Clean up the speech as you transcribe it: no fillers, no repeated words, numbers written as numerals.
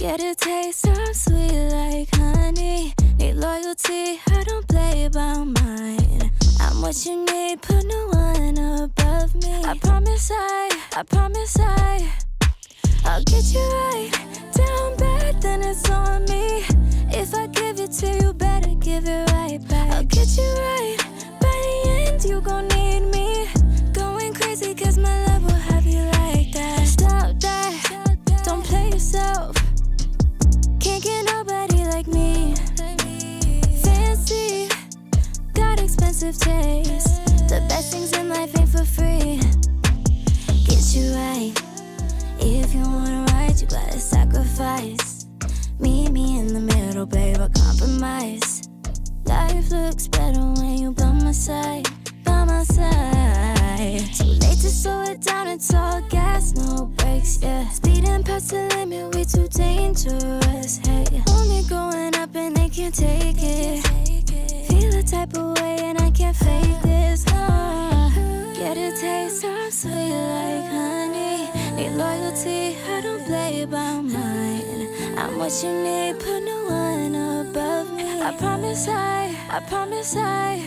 Get a taste of sweet like honey. Need loyalty, I don't play about mine. I'm what you need, put no one above me. I promise I'll get you right. Down bad, then it's on me. If I give it to you, better give it right back. I'll get you right. By the end, you gon' need me. Going crazy, cause my love will have you like that. Stop that, don't play yourself. Can't get nobody like me. Fancy, got expensive taste. The best things in life ain't for free. Get you right. If you wanna ride, you gotta sacrifice. Meet me in the middle, babe, I compromise. Life looks better when you by my side, by my side. Too late to slow it down, it's all gas, no brakes, yeah. Speeding past the limit, we too dangerous, hey. Only going up and they can't take it. Feel a type of way and I can't fake this, Get a taste of sweet like honey. Need loyalty, I don't play about mine. I'm what you need, put no one above me. I promise I